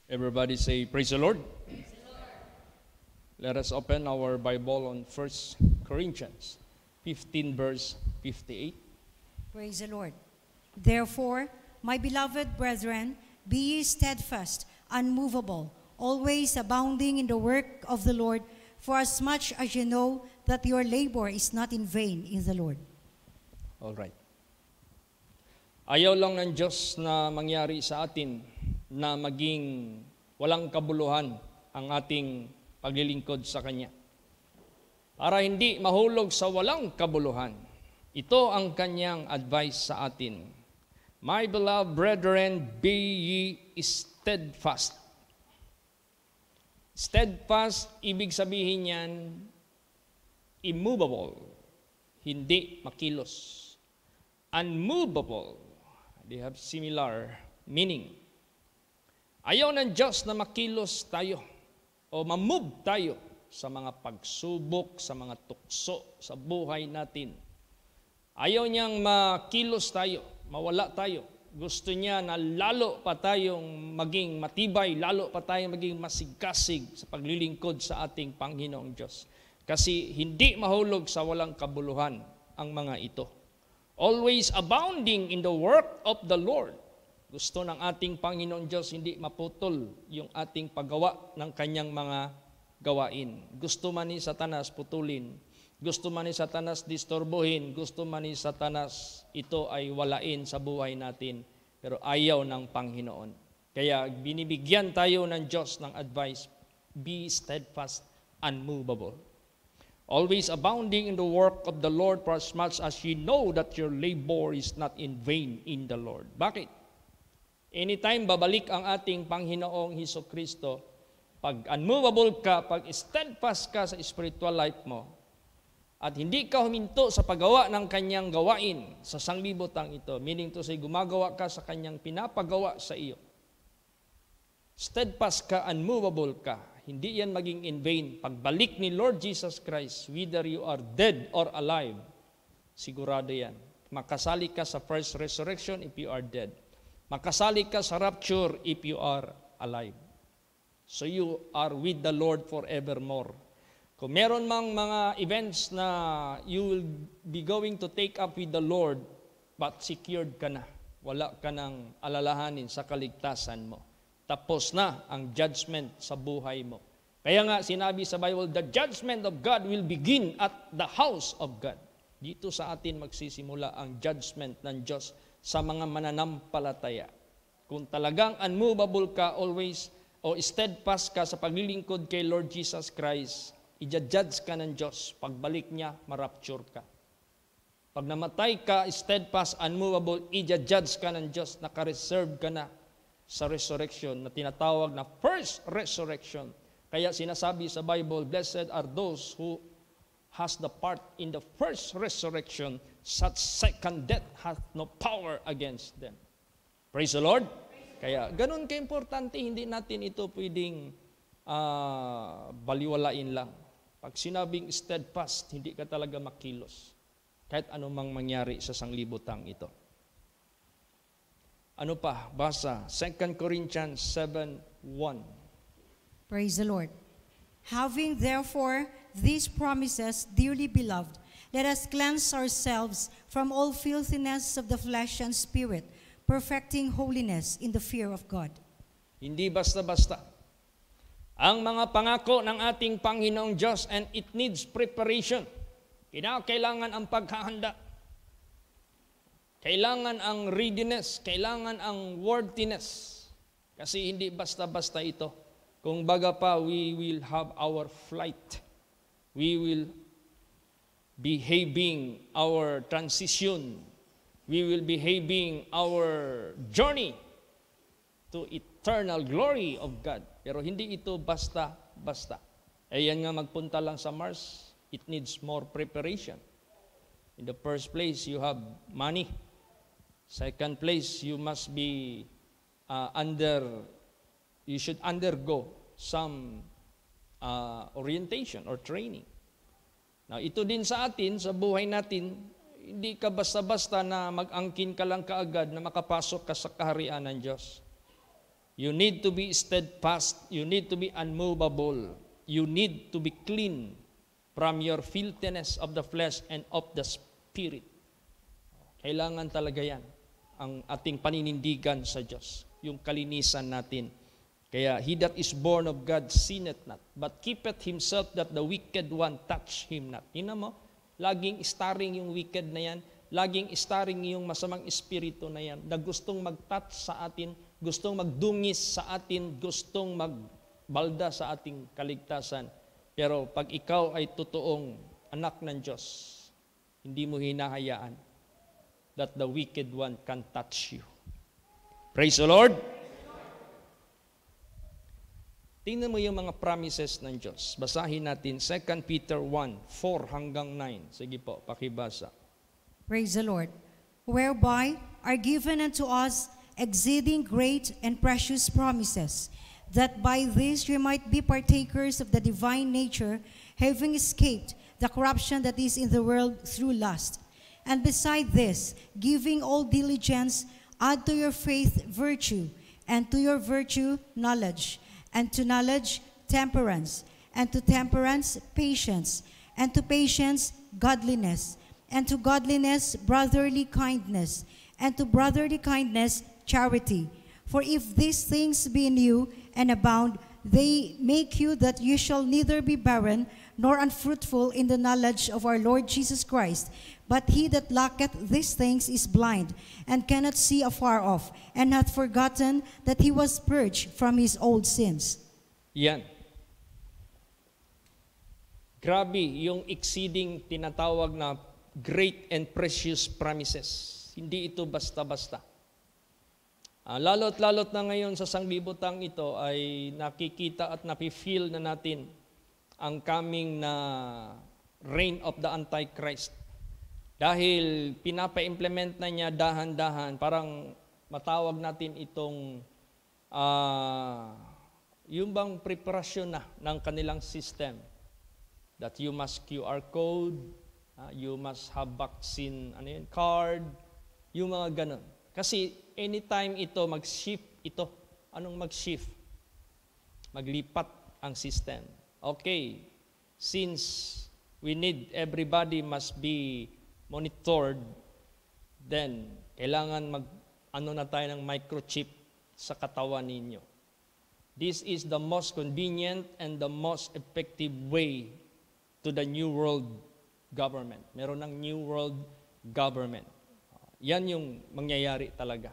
Everybody say, praise the Lord. Praise the Lord. Let us open our Bible on 1 Corinthians 15 verse 58. Praise the Lord. Therefore, my beloved brethren, be ye steadfast, unmovable, always abounding in the work of the Lord, for as much as you know that your labor is not in vain in the Lord. All right. Ayaw lang ng Diyos na mangyari sa atin na maging walang kabuluhan ang ating paglilingkod sa Kanya. Para hindi mahulog sa walang kabuluhan, ito ang Kanyang advice sa atin. My beloved brethren, be ye steadfast. Steadfast, ibig sabihin yan, immovable, hindi makilos. Unmovable, they have similar meaning. Ayaw ng Diyos na makilos tayo o mamove tayo sa mga pagsubok, sa mga tukso sa buhay natin. Ayaw niyang makilos tayo, mawala tayo. Gusto niya na lalo pa tayong maging matibay, lalo pa tayong maging masigkasig sa paglilingkod sa ating Panginoong Diyos. Kasi hindi mahulog sa walang kabuluhan ang mga ito. Always abounding in the work of the Lord. Gusto ng ating Panginoon Diyos hindi maputol yung ating paggawa ng Kanyang mga gawain. Gusto man ni Satanas putulin. Gusto man ni Satanas disturbuhin. Gusto man ni Satanas ito ay walain sa buhay natin. Pero ayaw ng Panginoon. Kaya binibigyan tayo ng Diyos ng advice. Be steadfast, unmovable. Always abounding in the work of the Lord, for as much as you know that your labor is not in vain in the Lord. Bakit? Anytime babalik ang ating Panginoong Hesukristo, pag unmovable ka, pag steadfast ka sa spiritual life mo, at hindi ka huminto sa paggawa ng Kanyang gawain sa sanglibotang ito, meaning to say, gumagawa ka sa Kanyang pinapagawa sa iyo. Steadfast ka, unmovable ka. Hindi yan maging in vain. Pagbalik ni Lord Jesus Christ, whether you are dead or alive, sigurado yan. Makasali ka sa first resurrection if you are dead. Makasali ka sa rapture if you are alive. So you are with the Lord forevermore. Kung meron mang mga events na you will be going to take up with the Lord, but secured ka na. Wala ka nang alalahanin sa kaligtasan mo. Tapos na ang judgment sa buhay mo. Kaya nga sinabi sa Bible, the judgment of God will begin at the house of God. Dito sa atin magsisimula ang judgment ng Diyos sa mga mananampalataya. Kung talagang unmovable ka always o steadfast ka sa paglilingkod kay Lord Jesus Christ, i-judge ka ng Diyos. Pagbalik niya, marapture ka. Pag namatay ka, steadfast, unmovable, i-judge ka ng Diyos, naka-reserve ka na sa resurrection na tinatawag na first resurrection. Kaya sinasabi sa Bible, blessed are those who has the part in the first resurrection, such second death hath no power against them. Praise the Lord. Kaya ganun ka-importante, hindi natin ito pwedeng baliwalain lang. Pag sinabing steadfast, hindi ka talaga makilos. Kahit anumang mangyari sa sanglibotang ito. Ano pa? Basa, 2 Corinthians 7:1. Praise the Lord. Having therefore these promises, dearly beloved, let us cleanse ourselves from all filthiness of the flesh and spirit, perfecting holiness in the fear of God. Hindi basta-basta. Ang mga pangako ng ating Panginoong Diyos, and it needs preparation. Kailangan ang paghahanda. Kailangan ang readiness, kailangan ang worthiness. Kasi hindi basta-basta ito. Kung baga pa, we will have our flight. We will be having our transition. We will be having our journey to eternal glory of God. Pero hindi ito basta-basta. Ayan nga, magpunta lang sa Mars, it needs more preparation. In the first place, you have money. Second place, you must be you should undergo some orientation or training. Now, ito din sa atin, sa buhay natin, hindi ka basta-basta na mag-angkin ka lang kaagad na makapasok ka sa kaharian ng Diyos. You need to be steadfast. You need to be unmovable. You need to be clean from your filthiness of the flesh and of the spirit. Kailangan talaga yan ang ating paninindigan sa Diyos, yung kalinisan natin. Kaya, he that is born of God sinneth not, but keepeth himself that the wicked one touch him not. Tingnan mo, laging starring yung wicked na yan, laging starring yung masamang espiritu na yan, na gustong mag-touch sa atin, gustong magdungis sa atin, gustong magbalda sa ating kaligtasan. Pero pag ikaw ay totoong anak ng Diyos, hindi mo hinahayaan that the wicked one can touch you. Praise the Lord! Tingnan mo yung mga promises ng Diyos. Basahin natin 2 Peter 1:4 hanggang 9. Sige po, pakibasa. Praise the Lord. Whereby are given unto us exceeding great and precious promises, that by this we might be partakers of the divine nature, having escaped the corruption that is in the world through lust. And beside this, giving all diligence, add to your faith virtue, and to your virtue knowledge, and to knowledge temperance, and to temperance patience, and to patience godliness, and to godliness brotherly kindness, and to brotherly kindness charity. For if these things be in you and abound, they make you that you shall neither be barren nor unfruitful in the knowledge of our Lord Jesus Christ. But he that lacketh these things is blind, and cannot see afar off, and hath forgotten that he was purged from his old sins. Yan. Grabe yung exceeding tinatawag na great and precious promises. Hindi ito basta-basta. Lalo't na ngayon sa sanglibutang ito ay nakikita at napifeel na natin ang coming na reign of the Antichrist. Dahil pinapa-implement na niya dahan-dahan, parang matawag natin itong yung bang preparasyon na ng kanilang system. That you must QR code, you must have vaccine card, yung mga ganon. Kasi anytime ito, mag-shift ito. Anong mag-shift? Maglipat ang system. Okay, since we need, everybody must be monitored, then kailangan na tayo ng microchip sa katawan ninyo. This is the most convenient and the most effective way to the New World Government. Meron ng New World Government. Yan yung mangyayari talaga.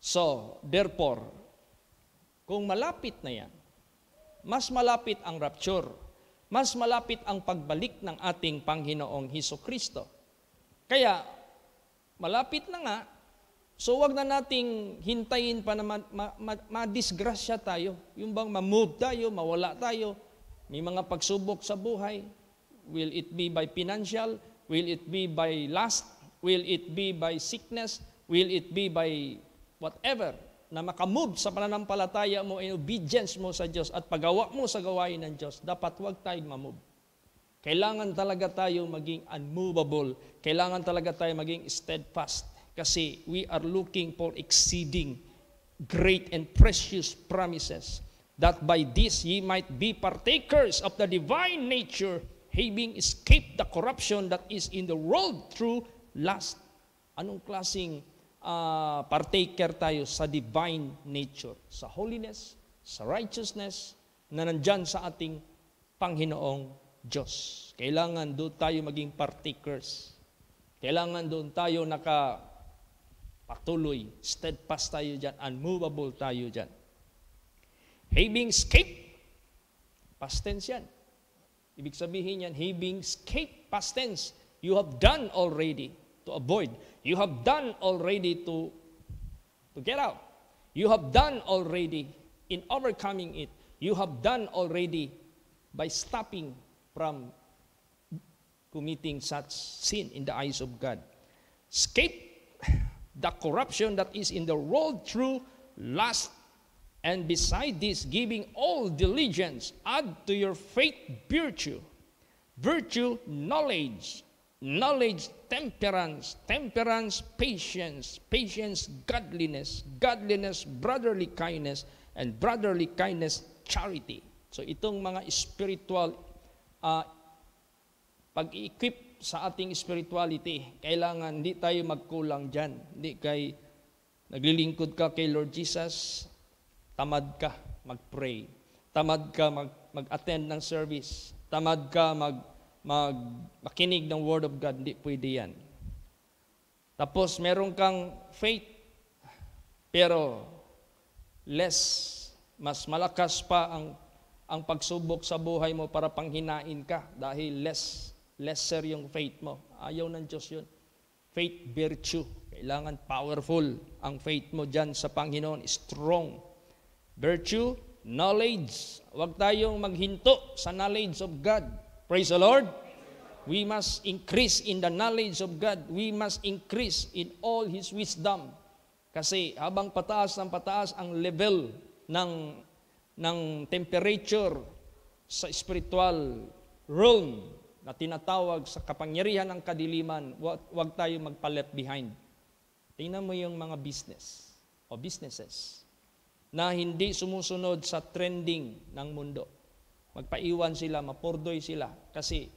So, therefore, kung malapit na yan, mas malapit ang rapture, mas malapit ang pagbalik ng ating Panginoong Hesukristo. Kaya, malapit na nga, so wag na nating hintayin pa na madisgrasya tayo. Yung bang ma-move tayo, mawala tayo, may mga pagsubok sa buhay. Will it be by financial? Will it be by lust? Will it be by sickness? Will it be by whatever? Na makamove sa pananampalataya mo and obedience mo sa Diyos at paggawa mo sa gawain ng Diyos, dapat huwag tayong mamove. Kailangan talaga tayo maging unmovable. Kailangan talaga tayo maging steadfast. Kasi we are looking for exceeding great and precious promises, that by this ye might be partakers of the divine nature, having escaped the corruption that is in the world through lust. Anong klaseng partaker tayo sa divine nature, sa holiness, sa righteousness na nandyan sa ating Panginoong Diyos. Kailangan doon tayo maging partakers. Kailangan doon tayo patuloy, steadfast tayo dyan, unmovable tayo dyan. Having escaped, past tense yan. Ibig sabihin yan, having escaped, past tense. You have done already to avoid. You have done already to get out. You have done already in overcoming it. You have done already by stopping from committing such sin in the eyes of God. Escape the corruption that is in the world through lust, and beside this, giving all diligence, add to your faith virtue, knowledge, knowledge, temperance, temperance, patience, patience, godliness, godliness, brotherly kindness, and brotherly kindness, charity. So itong mga spiritual pag-equip sa ating spirituality, kailangan hindi tayo magkulang dyan. Hindi kay naglilingkod ka kay Lord Jesus, tamad ka mag-pray, tamad ka mag-attend ng service, tamad ka makinig ng Word of God, hindi pwede yan. Tapos meron kang faith, pero mas malakas pa ang pagsubok sa buhay mo para panghinain ka dahil lesser yung faith mo. Ayaw ng Diyos yun. Faith, virtue. Kailangan powerful ang faith mo dyan sa Panginoon. Strong. Virtue, knowledge. Huwag tayong maghinto sa knowledge of God. Praise the Lord. We must increase in the knowledge of God. We must increase in all His wisdom. Kasi habang pataas ng pataas ang level ng temperature sa spiritual realm na tinatawag sa kapangyarihan ng kadiliman, huwag tayo magpa-left behind. Tingnan mo yung mga business o businesses na hindi sumusunod sa trending ng mundo. Magpaiwan sila, mapurdoy sila kasi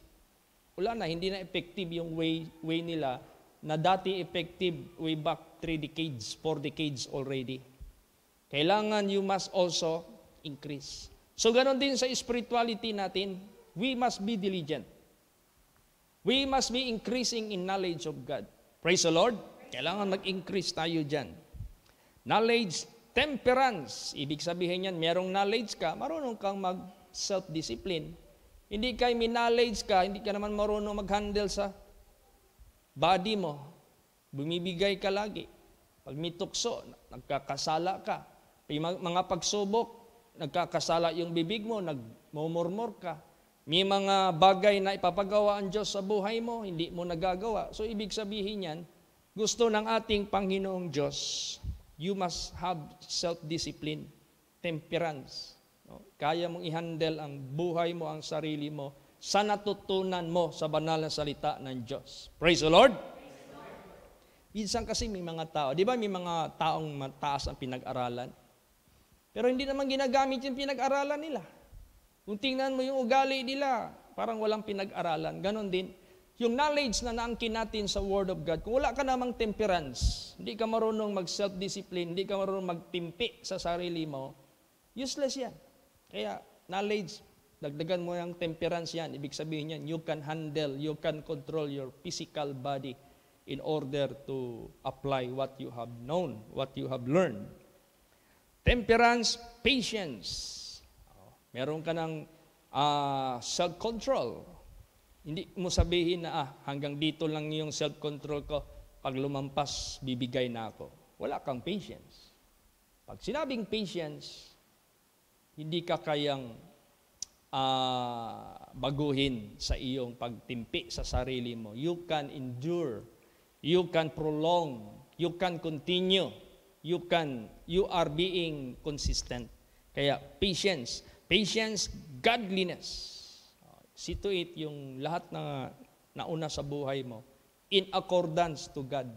wala na, hindi na effective yung way nila na dati effective way back 3 decades, 4 decades already. Kailangan you must also increase. So ganon din sa spirituality natin, we must be diligent. We must be increasing in knowledge of God. Praise the Lord. Kailangan mag-increase tayo dyan. Knowledge, temperance. Ibig sabihin yan, merong knowledge ka, marunong kang mag-self-discipline. Hindi kayo may knowledge ka, hindi ka naman marunong mag-handle sa body mo. Bumibigay ka lagi. Pag may tukso, nagkakasala ka. Mga pagsubok, nagkakasala yung bibig mo, nagmumurmur ka. May mga bagay na ipapagawa ang Diyos sa buhay mo, hindi mo nagagawa. So ibig sabihin yan, gusto ng ating Panginoong Diyos, you must have self-discipline, temperance. No? Kaya mong i-handle ang buhay mo, ang sarili mo, sa natutunan mo sa banal na salita ng Diyos. Praise the Lord! Minsan kasi may mga tao, di ba may mga taong mataas ang pinag-aralan? Pero hindi naman ginagamit yung pinag-aralan nila. Kung tingnan mo yung ugali nila, parang walang pinag-aralan. Ganon din. Yung knowledge na naangkin natin sa Word of God, kung wala ka namang temperance, hindi ka marunong mag-self-discipline, hindi ka marunong magtimpi sa sarili mo, useless yan. Kaya knowledge, dagdagan mo yung temperance yan. Ibig sabihin yan, you can handle, you can control your physical body in order to apply what you have known, what you have learned. Temperance, patience. Meron ka ng self-control. Hindi mo sabihin na hanggang dito lang yung self-control ko, pag lumampas, bibigay na ako. Wala kang patience. Pag sinabing patience, hindi ka kayang baguhin sa iyong pagtimpi sa sarili mo. You can endure, you can prolong, you can continue, you are being consistent. Kaya patience, godliness. See to it yung lahat na nauna sa buhay mo in accordance to God.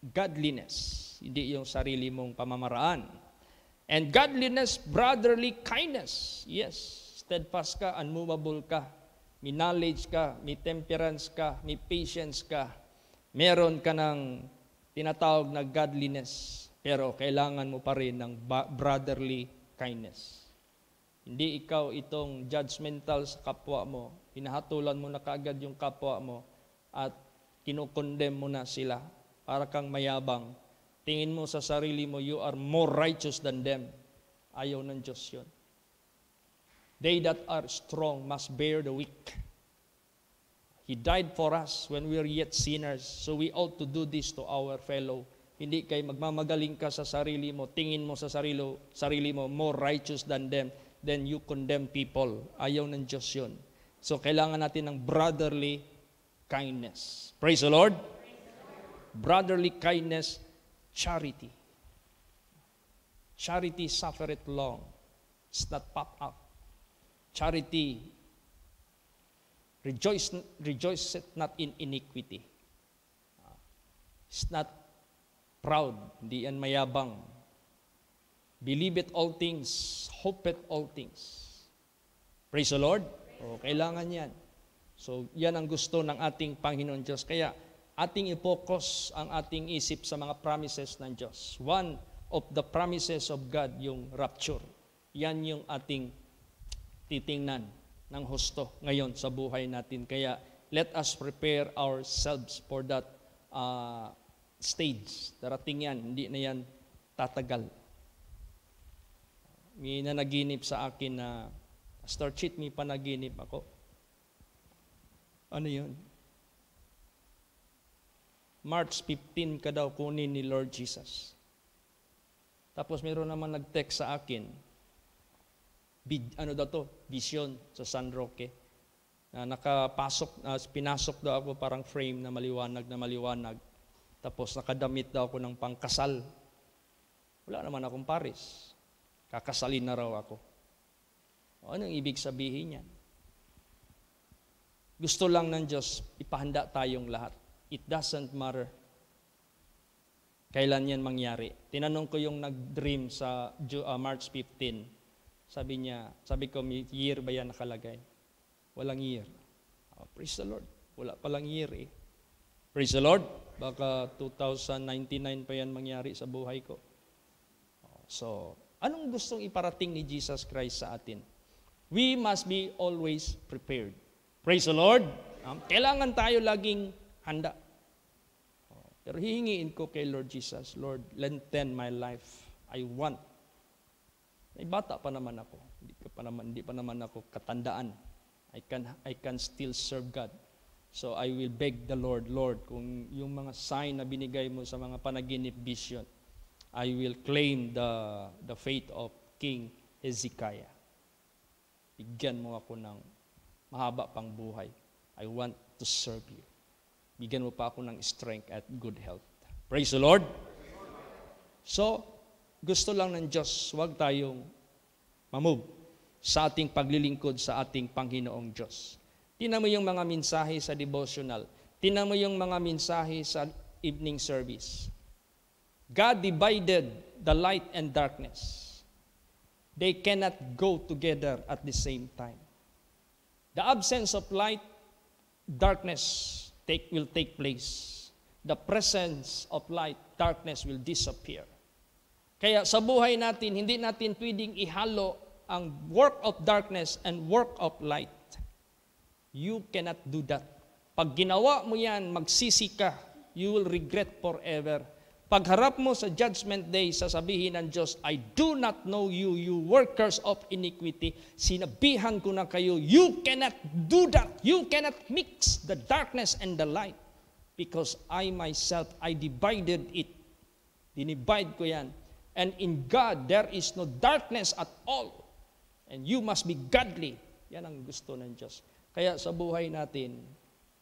Godliness, hindi yung sarili mong pamamaraan. And godliness, brotherly kindness. Yes, steadfast ka, unmovable ka, may knowledge ka, may temperance ka, may patience ka. Meron ka ng tinatawag na godliness, pero kailangan mo pa rin ng brotherly kindness. Hindi ikaw itong judgmental sa kapwa mo, hinahatulan mo na kaagad yung kapwa mo at kinukondem mo na sila para kang mayabang. Tingin mo sa sarili mo, you are more righteous than them. Ayaw ng Diyos yun. They that are strong must bear the weak. He died for us when we were yet sinners, so we ought to do this to our fellow. Hindi kay magmamagaling ka sa sarili mo, tingin mo sa sarili mo more righteous than them, then you condemn people. Ayaw ng Diyos yun. So kailangan natin ng brotherly kindness. Praise the Lord. Brotherly kindness, charity. Charity suffereth long. It's not pop up. Charity Rejoice not in iniquity. It's not proud, hindi yan mayabang. Believe it all things, hope it all things. Praise the Lord. O, kailangan yan. So, yan ang gusto ng ating Panginoon Diyos. Kaya, ating i-focus ang ating isip sa mga promises ng Diyos. One of the promises of God, yung rapture. Yan yung ating titingnan ng husto ngayon sa buhay natin. Kaya, let us prepare ourselves for that stage. Darating yan, hindi na yan tatagal. May nanaginip sa akin na, Pastor Chit, may panaginip ako. Ano yun? March 15 ka daw kunin ni Lord Jesus. Tapos mayroon naman nag-text sa akin, vision sa San Roque. Pinasok daw ako parang frame na maliwanag. Tapos nakadamit daw ako ng pangkasal. Wala naman akong paris. Kakasalin na raw ako. Anong ibig sabihin niyan? Gusto lang ng Diyos, ipahanda tayong lahat. It doesn't matter kailan yan mangyari. Tinanong ko yung nag-dream sa March 15. Sabi ko, may year ba yan nakalagay? Walang year. Praise the Lord. Wala palang year eh. Praise the Lord. Baka 2099 pa yan mangyari sa buhay ko. So, anong gustong iparating ni Jesus Christ sa atin? We must be always prepared. Praise the Lord. Kailangan tayo laging handa. Pero hihingiin ko kay Lord Jesus, Lord, lengthen my life. I want. May bata pa naman ako. Hindi pa naman ako katandaan. I can still serve God. So I will beg the Lord, kung yung mga sign na binigay mo sa mga panaginip vision, I will claim the faith of King Hezekiah. Bigyan mo ako ng mahaba pang buhay. I want to serve you. Bigyan mo pa ako ng strength at good health. Praise the Lord. So, gusto lang ng Diyos, huwag tayong mamove sa ating paglilingkod sa ating Panginoong Diyos. Tingnan mo yung mga mensahe sa devotional. Tingnan mo yung mga mensahe sa evening service. God divided the light and darkness. They cannot go together at the same time. The absence of light, darkness will take place. The presence of light, darkness will disappear. Kaya sa buhay natin, hindi natin pwedeng ihalo ang work of darkness and work of light. You cannot do that. Pag ginawa mo yan, magsisi ka. You will regret forever. Pagharap mo sa judgment day, sasabihin ng Diyos, I do not know you, you workers of iniquity. Sinabihan ko na kayo, you cannot do that. You cannot mix the darkness and the light. Because I myself, I divided it. Dinivide ko yan. And in God, there is no darkness at all. And you must be godly. Yan ang gusto ng Diyos. Kaya sa buhay natin,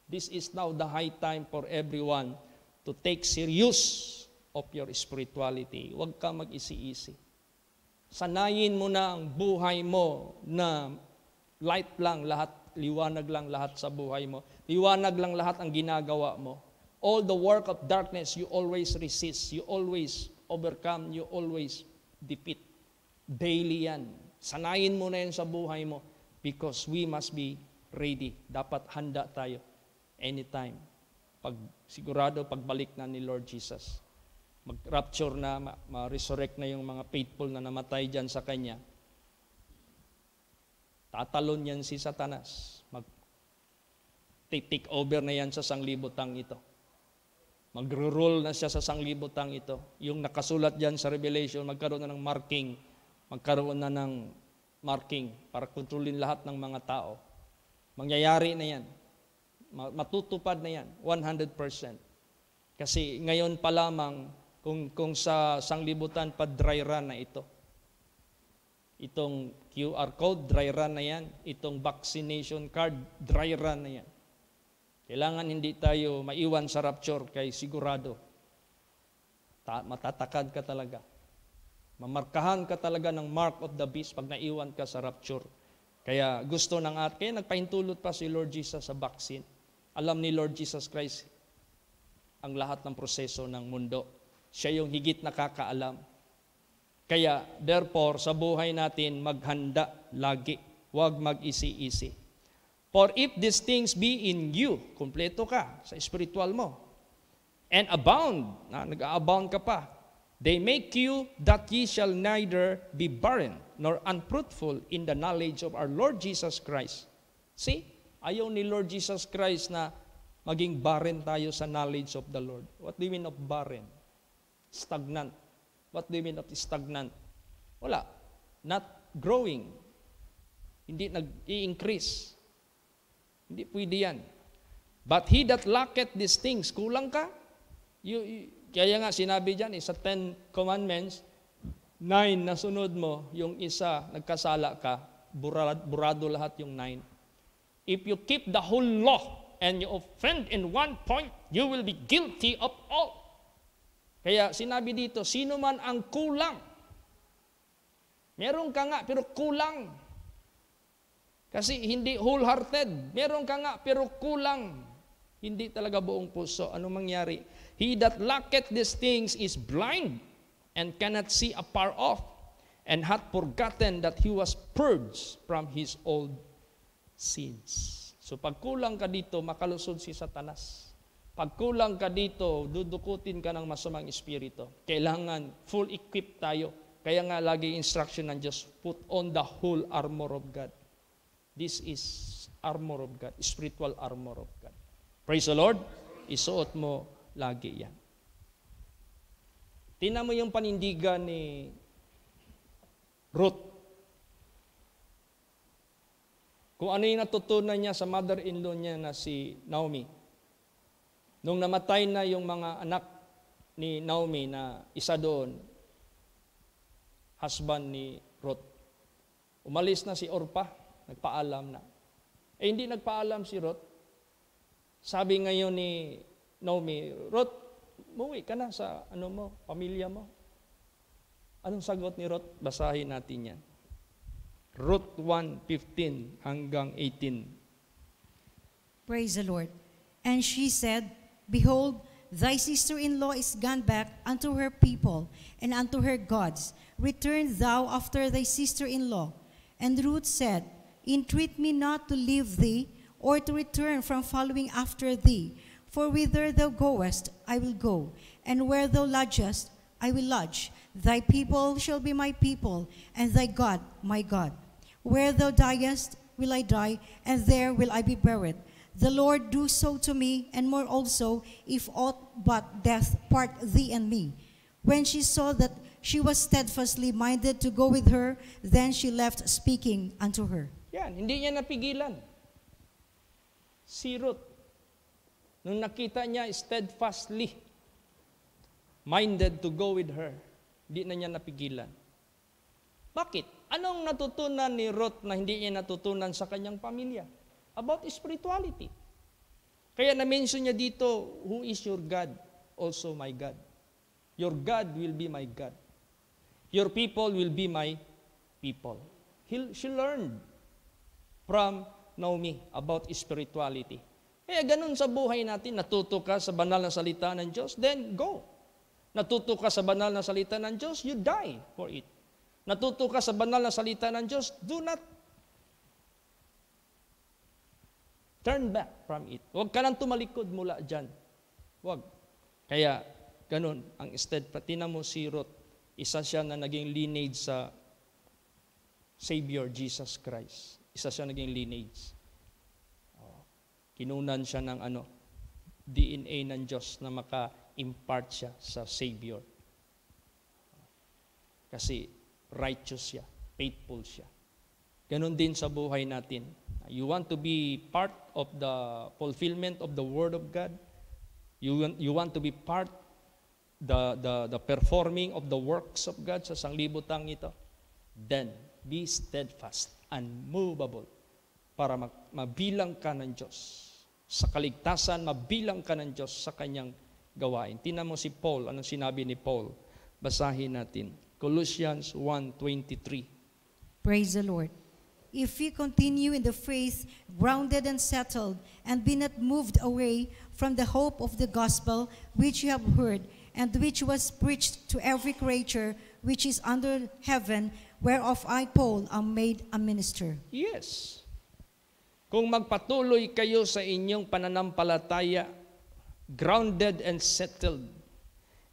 this is now the high time for everyone to take serious of your spirituality. Huwag ka mag-isi-isi. Sanayin mo na ang buhay mo na light lang lahat, liwanag lang lahat sa buhay mo. Liwanag lang lahat ang ginagawa mo. All the work of darkness, you always resist, you always overcome, you always defeat. Daily yan. Sanayin mo na yan sa buhay mo because we must be ready. Dapat handa tayo anytime. Sigurado pagbalik na ni Lord Jesus. Mag-rapture na, ma-resurrect na yung mga faithful na namatay dyan sa Kanya. Tatalon yan si Satanas. Mag-take over na yan sa sanglibutang ito. Magro-roll na siya sa sanglibutang ito. Yung nakasulat dyan sa Revelation, magkaroon na ng marking. Magkaroon na ng marking para kontrolin lahat ng mga tao. Mangyayari na yan. Matutupad na yan, 100%. Kasi ngayon pa lamang, kung sa sanglibutan pa dry run na ito. Itong QR code, dry run na yan. Itong vaccination card, dry run na yan. Kailangan hindi tayo maiwan sa rapture kay sigurado. Matatakad ka talaga. Mamarkahan ka talaga ng mark of the beast pag naiwan ka sa rapture. Kaya gusto ng kaya nagpahintulot pa si Lord Jesus sa vaccine. Alam ni Lord Jesus Christ ang lahat ng proseso ng mundo. Siya yung higit nakakaalam. Kaya, therefore, sa buhay natin, maghanda lagi. Huwag mag-isi-isi. For if these things be in you, kumpleto ka sa spiritual mo, and abound, nag-a-abound ka pa, they make you that ye shall neither be barren nor unfruitful in the knowledge of our Lord Jesus Christ. See, ayaw ni Lord Jesus Christ na maging barren tayo sa knowledge of the Lord. What do you mean of barren? Stagnant. What do you mean of stagnant? Wala. Not growing. Hindi nag-i-increase. Hindi pwede yan. But he that lacketh these things, kulang ka? Kaya nga sinabi dyan, sa 10 commandments, 9 na sunod mo, yung isa, nagkasala ka, burado lahat yung 9. If you keep the whole law and you offend in one point, you will be guilty of all. Kaya sinabi dito, sino man ang kulang? Meron ka nga, pero kulang. Kasi hindi wholehearted. Meron ka nga, pero kulang. Hindi talaga buong puso. Anong mangyari? He that lacketh these things is blind and cannot see afar off, and hath forgotten that he was purged from his old sins. So pag kulang ka dito, makalusod si Satanas. Pag kulang ka dito, dudukutin ka ng masamang espiritu. Kailangan full equip tayo. Kaya nga lagi instruction ng Diyos, put on the whole armor of God. This is armor of God, spiritual armor of God. Praise the Lord. Isuot mo lagi yan. Tingnan mo yung panindigan ni Ruth. Kung ano yung natutunan niya sa mother-in-law niya na si Naomi. Nung namatay na yung mga anak ni Naomi na isa doon, husband ni Ruth. Umalis na si Orpah, nagpaalam na. Hindi nagpaalam si Ruth. Sabi ngayon ni Naomi, Ruth, umuwi ka na sa pamilya mo. Anong sagot ni Ruth? Basahin natin yan. Ruth 1:15 hanggang 18. Praise the Lord. And she said, Behold, thy sister-in-law is gone back unto her people and unto her gods. Return thou after thy sister-in-law. And Ruth said, Entreat me not to leave thee, or to return from following after thee. For whither thou goest, I will go, and where thou lodgest, I will lodge. Thy people shall be my people, and thy God my God. Where thou diest, will I die, and there will I be buried. The Lord do so to me, and more also, if aught but death part thee and me. When she saw that she was steadfastly minded to go with her, then she left speaking unto her. Yan, hindi niya napigilan. Si Ruth, nung nakita niya steadfastly minded to go with her, hindi na niya napigilan. Bakit? Anong natutunan ni Ruth na hindi niya natutunan sa kanyang pamilya? About spirituality. Kaya na-mention niya dito, who is your God? Also my God. Your God will be my God. Your people will be my people. She learned from Naomi about spirituality. Kaya ganun sa buhay natin, natuto ka sa banal na salita ng Diyos, then go. Natuto ka sa banal na salita ng Diyos, you die for it. Natuto ka sa banal na salita ng Diyos, do not turn back from it. Huwag ka nang tumalikod mula dyan. Huwag. Kaya, ganun, ang steadfast. Mo si Ruth, isa siya na naging lineage sa Savior Jesus Christ. Isa siya naging lineage. Kinunan siya ng DNA ng Diyos na maka-impart siya sa Savior. Kasi righteous siya, faithful siya. Ganun din sa buhay natin. You want to be part of the fulfillment of the Word of God? You want to be part the performing of the works of God sa sanglibutang ito? Then, be steadfast, unmovable, para mabilang ka ng Diyos. Sa kaligtasan, mabilang ka ng Diyos sa kanyang gawain. Tingnan mo si Paul, anong sinabi ni Paul? Basahin natin. Colossians 1:23. Praise the Lord. if we continue in the faith, grounded and settled, and be not moved away from the hope of the gospel which you have heard, and which was preached to every creature which is under heaven, whereof I, Paul, am made a minister. Yes. Kung magpatuloy kayo sa inyong pananampalataya, grounded and settled,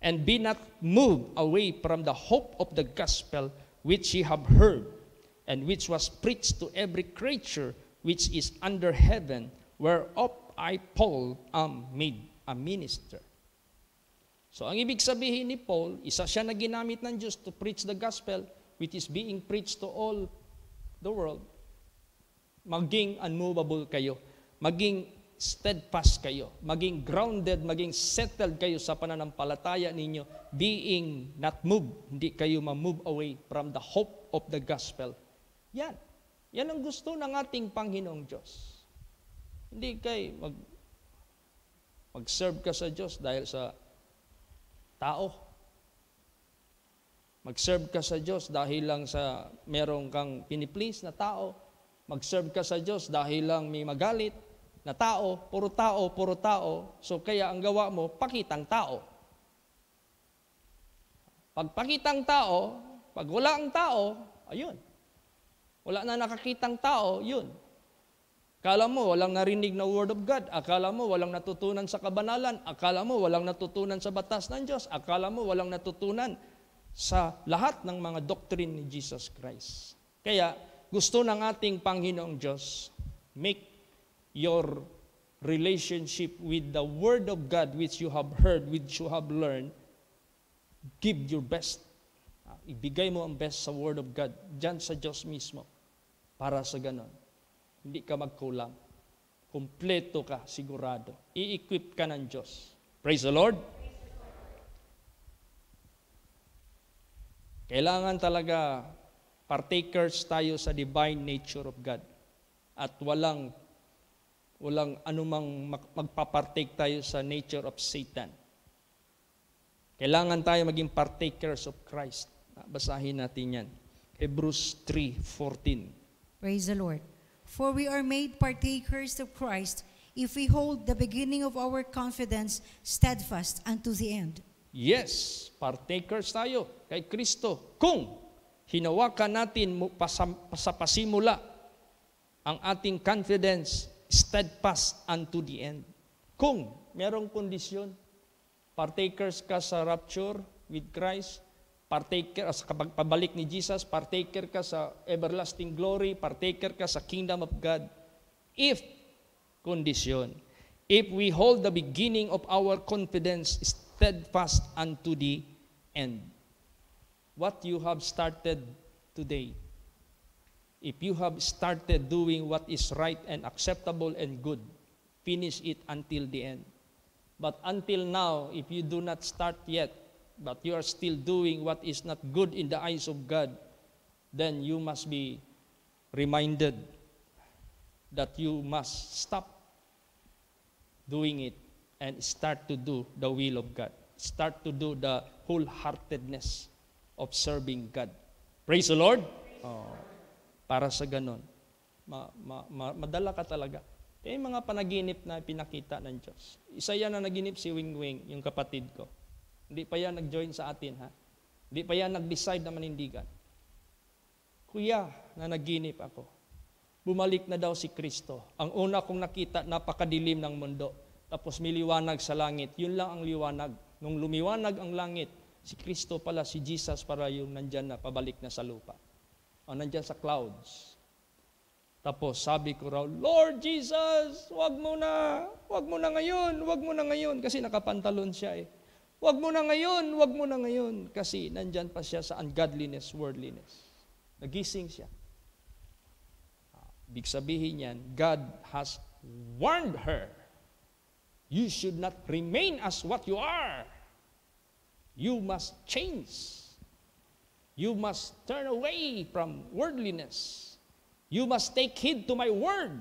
and be not moved away from the hope of the gospel which ye have heard, and which was preached to every creature which is under heaven, whereof I, Paul, am made a minister. So ang ibig sabihin ni Paul, isa siya na ginamit ng Diyos to preach the gospel, which is being preached to all the world. Maging unmovable kayo, maging steadfast kayo, maging grounded, maging settled kayo sa pananampalataya ninyo, being not moved, hindi kayo ma-move away from the hope of the gospel. Yan. Yan ang gusto ng ating Panginoong Diyos. Hindi kayo mag-serve ka sa Diyos dahil sa tao. Mag-serve ka sa Diyos dahil lang sa merong kang piniplease na tao. Mag-serve ka sa Diyos dahil lang may magalit na tao, puro tao, puro tao. So kaya ang gawa mo, pakitang tao. Pag pakitang tao, pag wala ang tao, ayun. Wala na nakakitang tao, yun. Akala mo walang narinig na word of God. Akala mo walang natutunan sa kabanalan. Akala mo walang natutunan sa batas ng Diyos. Akala mo walang natutunan sa lahat ng mga doctrine ni Jesus Christ. Kaya gusto ng ating Panginoong Diyos, make your relationship with the Word of God which you have heard, which you have learned, give your best. Ibigay mo ang best sa Word of God, dyan sa Diyos mismo, para sa ganon. Hindi ka magkulang. Kompleto ka, sigurado. I-equip ka ng Diyos. Praise the Lord. Kailangan talaga partakers tayo sa divine nature of God. At walang anumang magpapartake tayo sa nature of Satan. Kailangan tayo maging partakers of Christ. Basahin natin yan. Hebrews 3:14. Praise the Lord. For we are made partakers of Christ if we hold the beginning of our confidence steadfast unto the end. Yes, partakers tayo kay Kristo. Kung hinawakan natin sa pasimula ang ating confidence steadfast unto the end. Kung merong kondisyon, partakers ka sa rapture with Christ, partaker sa pabalik ni Jesus, partaker ka sa everlasting glory, partaker ka sa kingdom of God. If, kondisyon, if we hold the beginning of our confidence steadfast unto the end. What you have started today, if you have started doing what is right and acceptable and good, finish it until the end. But until now, if you do not start yet, but you are still doing what is not good in the eyes of God, then you must be reminded that you must stop doing it and start to do the will of God. Start to do the wholeheartedness of serving God. Praise the Lord. Para sa ganon, madala ka talaga. Kaya yung mga panaginip na pinakita ng Diyos. Isa yan na naginip si Wing Wing, yung kapatid ko. Hindi pa yan nag-join sa atin, ha? Hindi pa yan nag-decide na manindigan. Kuya, na naginip ako. Bumalik na daw si Kristo. Ang una kong nakita, napakadilim ng mundo. Tapos may liwanag sa langit. Yun lang ang liwanag. Nung lumiwanag ang langit, si Kristo pala, si Jesus para yung nandyan na, pabalik na sa lupa. O nandyan sa clouds. Tapos sabi ko raw, Lord Jesus, wag mo na ngayon. Kasi nakapantalon siya eh. Wag mo na ngayon. Kasi nandyan pa siya sa ungodliness, worldliness. Nagising siya. Ibig sabihin yan, God has warned her. You should not remain as what you are. You must change. You must turn away from worldliness. You must take heed to my word.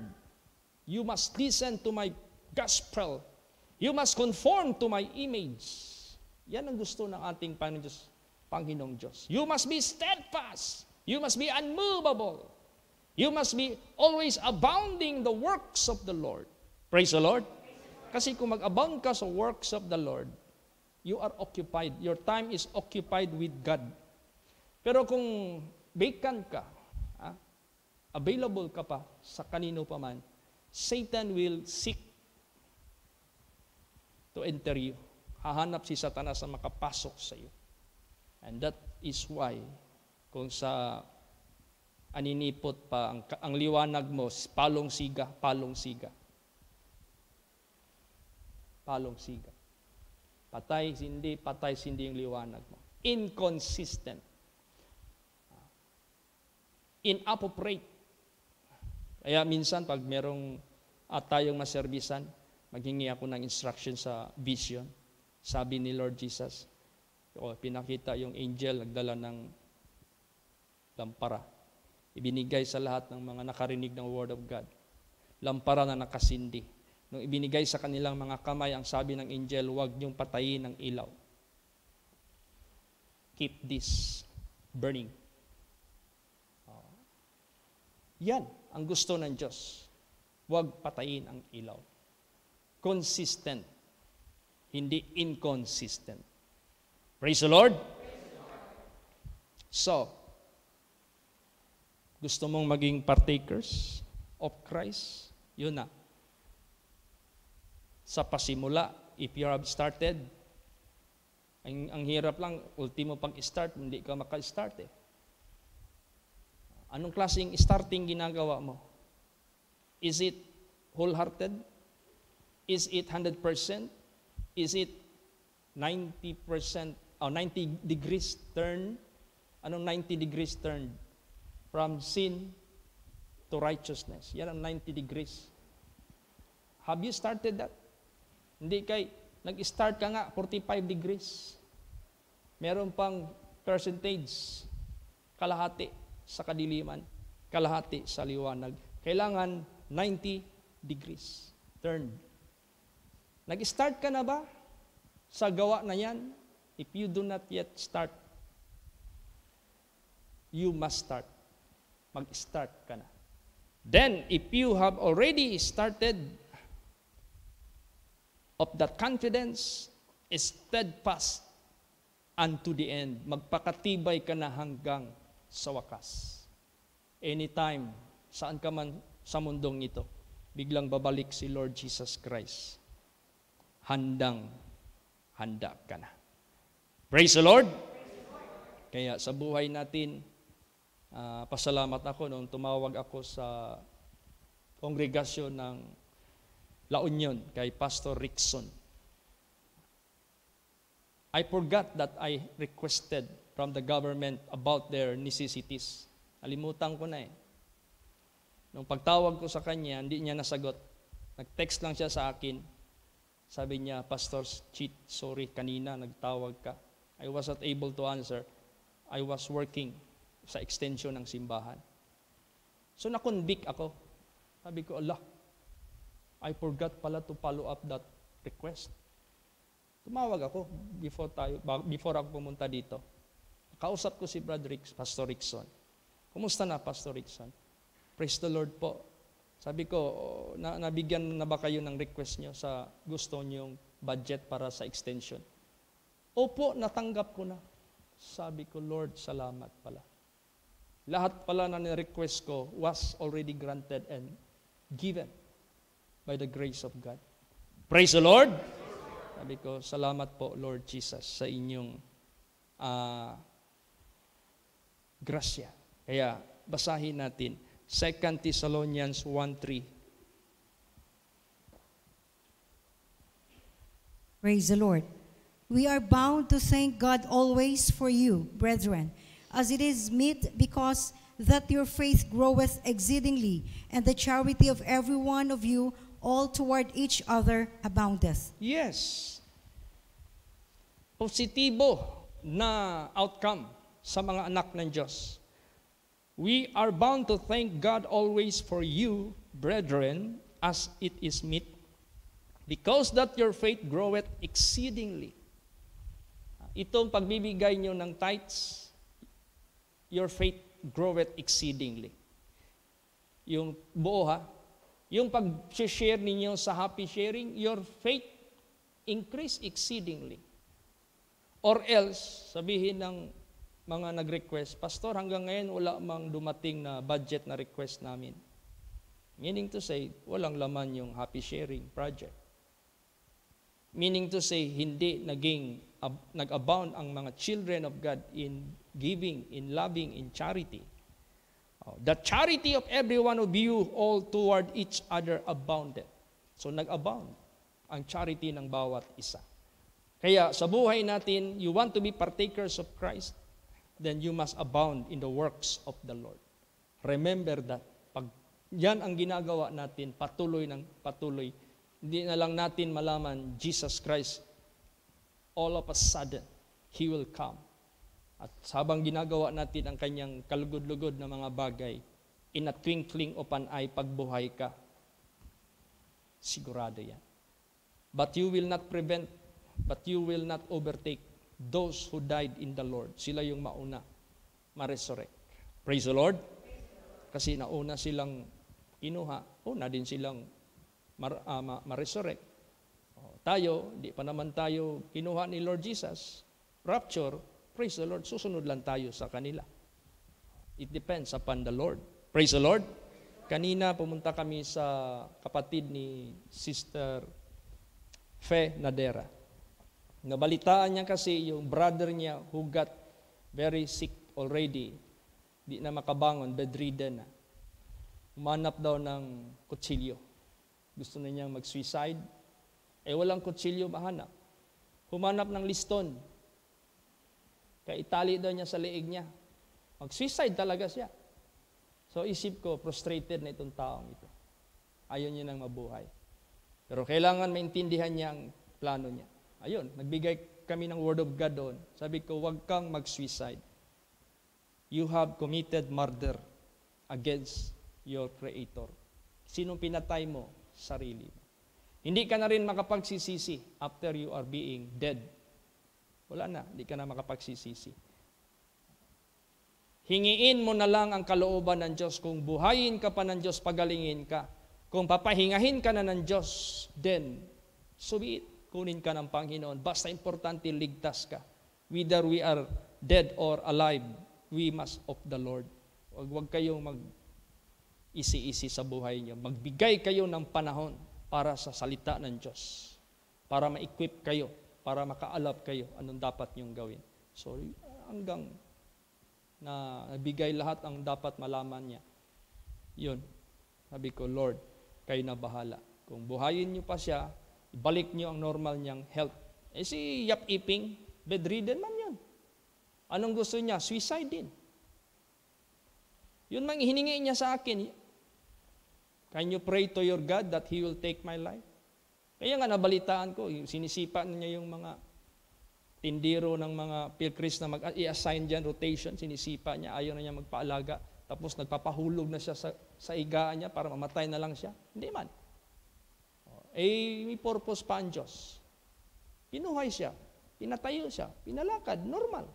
You must listen to my gospel. You must conform to my image. Yan ang gusto ng ating Panginoong Diyos. You must be steadfast. You must be unmovable. You must be always abounding the works of the Lord. Praise the Lord. Kasi kung mag-abound ka sa works of the Lord, you are occupied. Your time is occupied with God. Pero kung vacant ka, available ka pa sa kanino pa man, Satan will seek to enter you. Hahanap si Satanas na makapasok sa iyo. And that is why, kung sa aninipot pa, ang liwanag mo, palong siga. Patay, sindi yung liwanag mo. Inconsistent. Inappropriate. Kaya minsan, pag merong tayong maservisan, maghingi ako ng instruction sa vision. Sabi ni Lord Jesus, pinakita yung angel, nagdala ng lampara. Ibinigay sa lahat ng mga nakarinig ng Word of God. Lampara na nakasindi. Nung ibinigay sa kanilang mga kamay, ang sabi ng angel, huwag niyong patayin ang ilaw. Keep this burning. Yan ang gusto ng Diyos. Huwag patayin ang ilaw. Consistent. Hindi inconsistent. Praise the Lord. So, gusto mong maging partakers of Christ? Yun na. Sa pasimula, if you have started, ang hirap lang, ultimo pag-start, hindi ka maka-start eh. Anong klaseng starting ginagawa mo? Is it wholehearted? Is it 100%? Is it 90% or 90 degrees turn? Anong 90 degrees turn? From sin to righteousness. Yan ang 90 degrees. Have you started that? Hindi kay, nag-start ka nga, 45 degrees. Meron pang percentage, kalahati sa kadiliman, kalahati sa liwanag. Kailangan 90 degrees. Turn. Nag-start ka na ba sa gawa na yan? If you do not yet start, you must start. Mag-start ka na. Then, if you have already started, of that confidence is steadfast unto the end. Magpakatibay ka na hanggang sa wakas. Anytime, saan ka man sa mundong ito, biglang babalik si Lord Jesus Christ. Handa ka na. Praise the Lord! Kaya sa buhay natin, pasalamat ako nung tumawag ako sa kongregasyon ng La Union kay Pastor Rickson. I forgot that I requested from the government about their necessities. Nalimutan ko na eh. Nung pagtawag ko sa kanya, hindi niya nasagot. Nag-text lang siya sa akin. Sabi niya, Pastor Cheat, sorry, kanina nagtawag ka. I was not able to answer. I was working sa extension ng simbahan. So na-convict ako. Sabi ko, Allah, I forgot pala to follow up that request. Tumawag ako before ako pumunta dito. Kausap ko si Pastor Rickson. Kumusta na, Pastor Rickson? Praise the Lord po. Sabi ko, nabigyan na ba kayo ng request nyo sa gusto nyong budget para sa extension? Opo, natanggap ko na. Sabi ko, Lord, salamat pala. Lahat pala na ni-request ko was already granted and given by the grace of God. Praise the Lord! Sabi ko, salamat po, Lord Jesus, sa inyong grasya. Kaya, basahin natin. 2 Thessalonians 1:3. Praise the Lord. We are bound to thank God always for you, brethren, as it is meet, because that your faith groweth exceedingly, and the charity of every one of you all toward each other aboundeth. Yes. Positibo na outcome sa mga anak ng Diyos. We are bound to thank God always for you, brethren, as it is meet, because that your faith groweth exceedingly. Itong pagbibigay nyo ng tithes, your faith groweth exceedingly. Yung buo ha. Yung pag-share ninyo sa happy sharing, your faith increase exceedingly. Or else, sabihin ng mga nag-request, Pastor, hanggang ngayon wala mang dumating na budget na request namin. Meaning to say, walang laman yung happy sharing project. Meaning to say, hindi nag-abound ang mga children of God in giving, in loving, in charity. The charity of every one of you all toward each other abounded. So nag-abound ang charity ng bawat isa. Kaya sa buhay natin, you want to be partakers of Christ, then you must abound in the works of the Lord. Remember that. Pag yan ang ginagawa natin, patuloy ng patuloy, hindi na lang natin malaman, Jesus Christ, all of a sudden, He will come. At habang ginagawa natin ang kanyang kalugod-lugod na mga bagay, in a twinkling of an eye, pagbuhay ka, sigurado yan. But you will not prevent, but you will not overtake those who died in the Lord. Sila yung mauna, ma-resurrect. Praise the Lord. Kasi nauna silang kinuha, una din silang ma-resurrect. Tayo, di pa naman tayo kinuha ni Lord Jesus. Rapture, praise the Lord, susunod lang tayo sa kanila. It depends upon the Lord. Praise the Lord. Kanina pumunta kami sa kapatid ni Sister Fe Nadera. Nabalitaan niya kasi yung brother niya who got very sick already. Di na makabangon, bedridden na. Umanap daw ng kutsilyo. Gusto na niyang mag-suicide. Walang kutsilyo mahanap. Humanap ng liston. Kaya itali daw niya sa leeg niya. Mag-suicide talaga siya. So isip ko, frustrated na itong taong ito. Ayaw niya nang mabuhay. Pero kailangan maintindihan niya ang plano niya. Ayun, nagbigay kami ng word of God doon. Sabi ko, huwag kang mag-suicide. You have committed murder against your Creator. Sinong pinatay mo? Sarili mo. Hindi ka na rin makapagsisisi after you are being dead. Wala na, hindi ka na makapagsisisi. Hingiin mo na lang ang kalooban ng Diyos. Kung buhayin ka pa ng Diyos, pagalingin ka. Kung papahingahin ka na ng Diyos, then, so be it. Kunin ka ng Panginoon. Basta importante, ligtas ka. Whether we are dead or alive, we must of the Lord. Huwag kayong mag-isi-isi sa buhay niyo. Magbigay kayo ng panahon para sa salita ng Diyos. Para ma-equip kayo. Para makaalap kayo anong dapat niyong gawin. So, hanggang na nabigay lahat ang dapat malaman niya. Yun. Sabi ko, Lord, kayo na bahala. Kung buhayin niyo pa siya, ibalik niyo ang normal niyang health. Si Yap Iping, bedridden man yun. Anong gusto niya? Suicide din. Yun mang hiningi niya sa akin. Can you pray to your God that He will take my life? Kaya nga nabalitaan ko, sinisipa niya yung mga tindiro ng mga pilkris na mag-i-assign dyan, rotation, sinisipa niya, ayaw na niya magpaalaga. Tapos nagpapahulog na siya sa igaan niya para mamatay na lang siya. Hindi man. May purpose pa ang Diyos. Pinuhay siya, pinatayo siya, pinalakad, normal.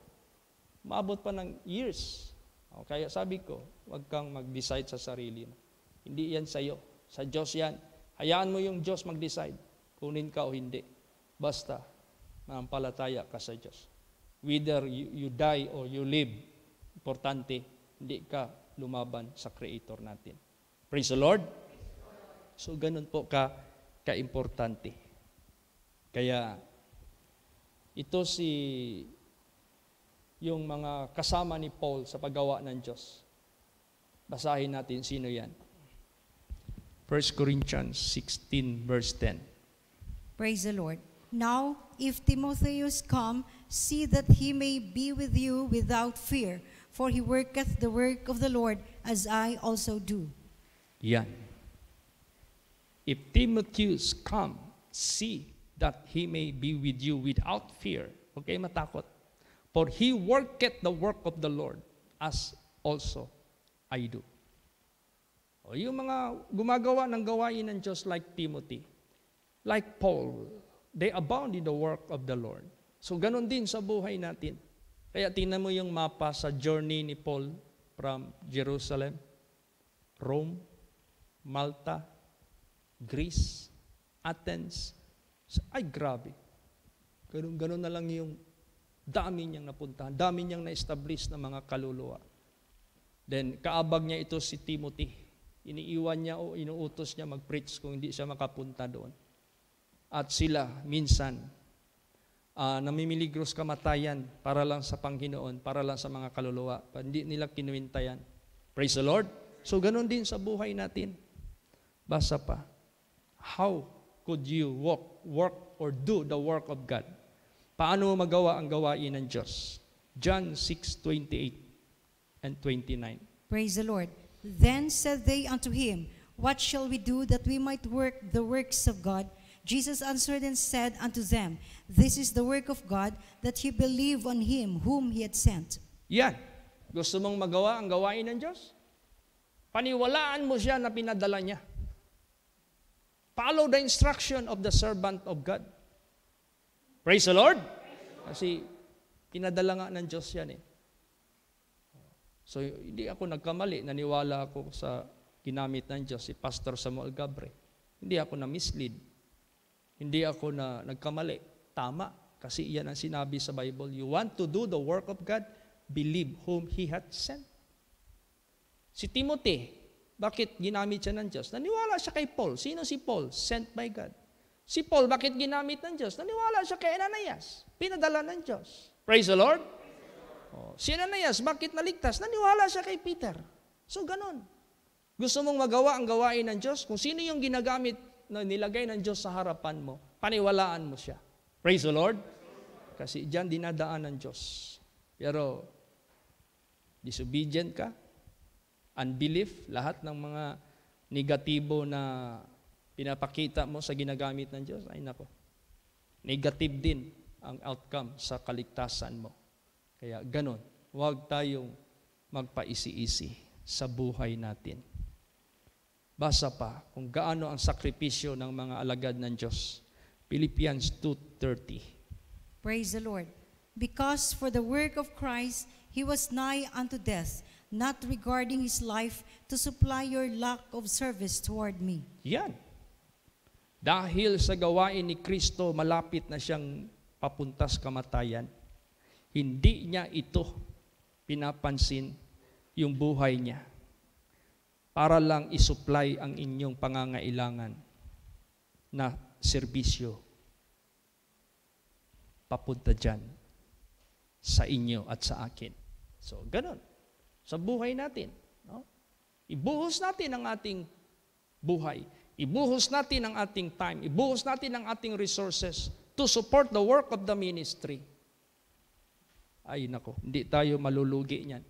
Maabot pa ng years. Kaya sabi ko, huwag kang mag-decide sa sarili mo. Hindi yan sa'yo. Sa Diyos yan. Hayaan mo yung Diyos mag-decide. Kunin ka o hindi. Basta, manampalataya ka sa Diyos. Whether you die or you live, importante, hindi ka lumaban sa Creator natin. Praise the Lord. So, ganun po ka-importante. Kaya, ito yung mga kasama ni Paul sa paggawa ng Diyos. Basahin natin sino yan. 1 Corinthians 16 verse 10. Praise the Lord. Now, if Timotheus come, see that he may be with you without fear, for he worketh the work of the Lord, as I also do. Yan. If Timotheus come, see that he may be with you without fear. Huwag kayo matakot. For he worketh the work of the Lord, as also I do. O yung mga gumagawa ng gawain ng Diyos like Timothy, like Paul, they abound in the work of the Lord. So ganun din sa buhay natin. Kaya tingnan mo yung mapa sa journey ni Paul from Jerusalem, Rome, Malta, Greece, Athens. Ay, grabe. Ganun na lang yung dami niyang napuntahan, dami niyang na-establish na mga kaluluwa. Then, kaabag niya ito si Timothy. Iniiwan niya o inuutos niya mag-preach kung hindi siya makapunta doon. At sila, minsan, namimiligros kamatayan para lang sa Panginoon, para lang sa mga kaluluwa. Hindi nila kinuwintayan. Praise the Lord. So, ganun din sa buhay natin. Basa pa. How could you work or do the work of God? Paano magawa ang gawain ng Diyos? John 6:28 and 29. Praise the Lord. Then said they unto him, What shall we do that we might work the works of God? Jesus answered and said unto them, This is the work of God, that ye believe on him whom he had sent. Yan. Gusto mong magawa ang gawain ng Diyos? Paniwalaan mo siya na pinadala niya. Follow the instruction of the servant of God. Praise the Lord. Kasi pinadala nga ng Diyos yan eh. So hindi ako nagkamali, naniwala ako sa ginamit ng Diyos, si Pastor Samuel Gabre. Hindi ako na-mislead. Hindi ako na nagkamali. Tama. Kasi yan ang sinabi sa Bible. You want to do the work of God? Believe whom He hath sent. Si Timothy, bakit ginamit siya ng Diyos? Naniwala siya kay Paul. Sino si Paul? Sent by God. Si Paul, bakit ginamit ng Diyos? Naniwala siya kay Ananias. Pinadala ng Diyos. Praise the Lord. Si Ananias, bakit naligtas? Naniwala siya kay Peter. So, ganon. Gusto mong magawa ang gawain ng Diyos? Kung sino yung ginagamit na nilagay ng Diyos sa harapan mo, paniwalaan mo siya. Praise the Lord. Kasi diyan dinadaan ng Diyos. Pero, disobedient ka, unbelief, lahat ng mga negatibo na pinapakita mo sa ginagamit ng Diyos, ay nako, negative din ang outcome sa kaligtasan mo. Kaya ganon, huwag tayong magpaisi-isi sa buhay natin. Basa pa kung gaano ang sakripisyo ng mga alagad ng Diyos. Philippians 2:30. Praise the Lord. Because for the work of Christ, he was nigh unto death, not regarding his life to supply your lack of service toward me. Yan. Dahil sa gawain ni Kristo, malapit na siyang papuntas kamatayan. Hindi niya ito pinapansin yung buhay niya para lang isupply ang inyong pangangailangan na serbisyo papunta dyan sa inyo at sa akin. So, ganun. Sa buhay natin. No? Ibuhos natin ang ating buhay. Ibuhos natin ang ating time. Ibuhos natin ang ating resources to support the work of the ministry. Ay nako, hindi tayo malulugi niyan.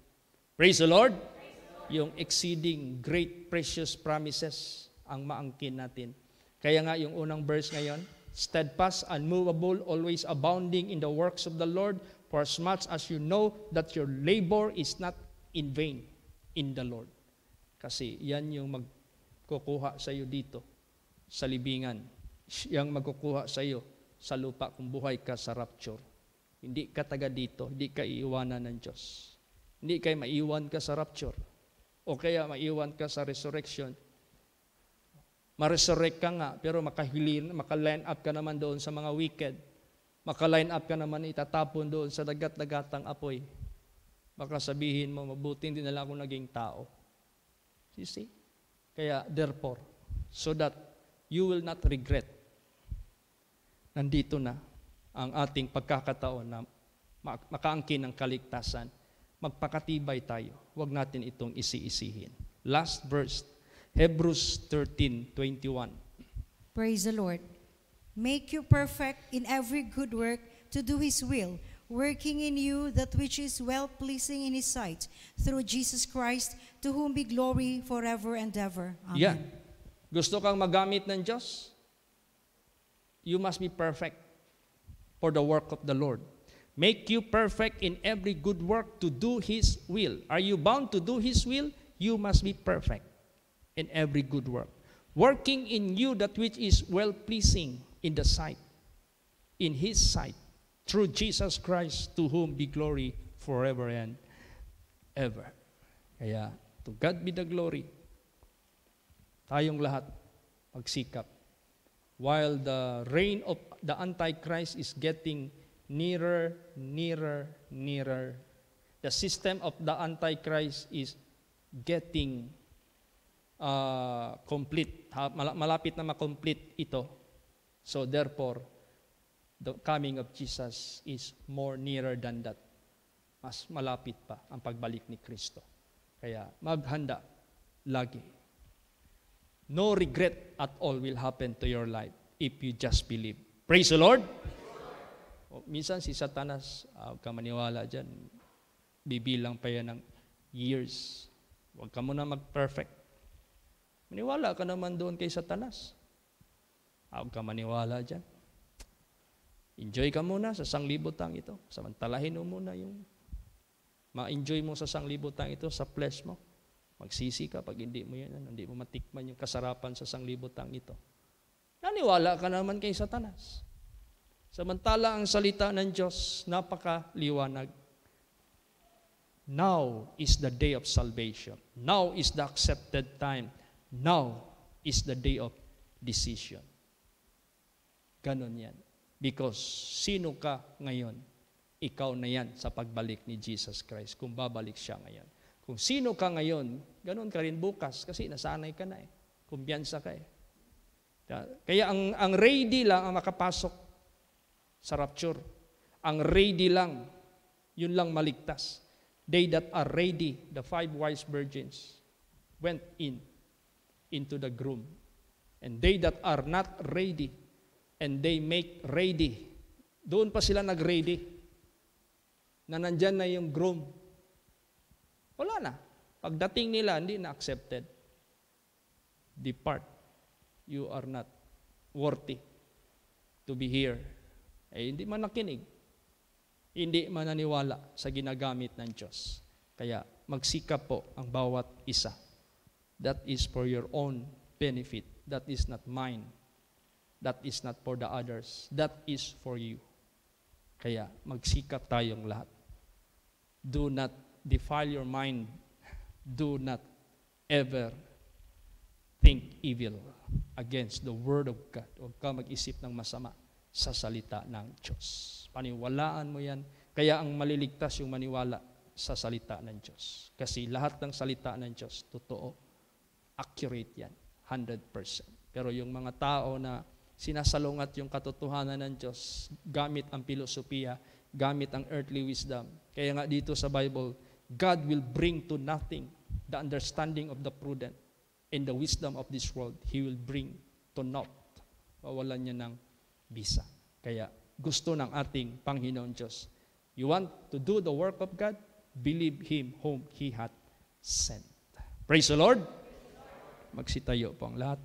Praise the Lord. Yung exceeding great precious promises ang maangkin natin. Kaya nga yung unang verse ngayon, steadfast, unmovable, always abounding in the works of the Lord, for as much as you know that your labor is not in vain in the Lord. Kasi yan yung magkukuha sa iyo dito, sa libingan. Yang magkukuha sa iyo sa lupa kung buhay ka sa rapture. Hindi ka taga dito, hindi ka iiwanan ng Diyos. Hindi kayo maiwan ka sa rapture. O kaya maiwan ka sa resurrection. Ma-resurrect ka nga, pero maka-line up ka naman doon sa mga wicked. Maka-line up ka naman, itatapon doon sa dagat-dagatang apoy. Baka sabihin mo, mabuti hindi na lang ako naging tao. You see? Kaya, therefore, so that you will not regret, nandito na ang ating pagkakataon na makaangkin ng kaligtasan. Magpakatibay tayo. Huwag natin itong isi-isihin. Last verse, Hebrews 13:21. Praise the Lord. Make you perfect in every good work to do His will, working in you that which is well-pleasing in His sight, through Jesus Christ, to whom be glory forever and ever. Amen. Yan. Gusto kang magamit ng Diyos? You must be perfect for the work of the Lord. Make you perfect in every good work to do His will. Are you bound to do His will? You must be perfect in every good work. Working in you that which is well-pleasing in the sight, in His sight, through Jesus Christ, to whom be glory forever and ever. Kaya, to God be the glory. Tayong lahat magsikap. While the reign of the Antichrist is getting nearer, the system of the Antichrist is getting complete. Malapit na makomplete ito. So therefore, the coming of Jesus is more nearer than that. Mas malapit pa ang pagbalik ni Kristo. Kaya maghanda lagi. No regret at all will happen to your life if you just believe. Praise the Lord! Minsan si Satanas, huwag ka maniwala dyan, bibilang pa yan ng years. Huwag ka muna mag-perfect. Maniwala ka naman doon kay Satanas. Huwag ka maniwala dyan. Enjoy ka muna sa sanglibutang ito. Samantalahin mo muna yung ma-enjoy mo sa sanglibutang ito sa flesh mo. Magsisi ka pag hindi mo yan, hindi mo matikman yung kasarapan sa sanglibutang ito. Naniwala ka naman kay Satanas. Samantala ang salita ng Diyos, napakaliwanag. Now is the day of salvation. Now is the accepted time. Now is the day of decision. Ganon yan. Because sino ka ngayon, ikaw na yan sa pagbalik ni Jesus Christ, kung babalik siya ngayon. Kung sino ka ngayon, ganon ka rin bukas, kasi nasanay ka na eh. Kumbiyansa ka eh. Kaya ang ready lang ang makapasok sa rapture. Ang ready lang, yun lang maligtas. They that are ready, the 5 wise virgins, went into the groom. And they that are not ready, and they make ready. Doon pa sila nag-ready. Na nandyan na yung groom. Wala na. Pagdating nila, hindi na accepted. Depart. You are not worthy to be here. Hindi man nakinig. Hindi man naniwala sa ginagamit ng Diyos. Kaya magsikap po ang bawat isa. That is for your own benefit. That is not mine. That is not for the others. That is for you. Kaya magsikap tayong lahat. Do not defile your mind. Do not ever think evil against the Word of God. Huwag ka mag-isip ng masama sa salita ng Diyos. Paniwalaan mo yan. Kaya ang maliligtas yung maniwala sa salita ng Diyos. Kasi lahat ng salita ng Diyos, totoo, accurate yan, 100%. Pero yung mga tao na sinasalungat yung katotohanan ng Diyos, gamit ang filosofiya, gamit ang earthly wisdom. Kaya nga dito sa Bible, God will bring to nothing the understanding of the prudent and the wisdom of this world. He will bring to naught. Pawalan niya ng bisa. Kaya gusto ng ating Panginoon Diyos. You want to do the work of God? Believe Him whom He hath sent. Praise the Lord! Magsitayo po ang lahat.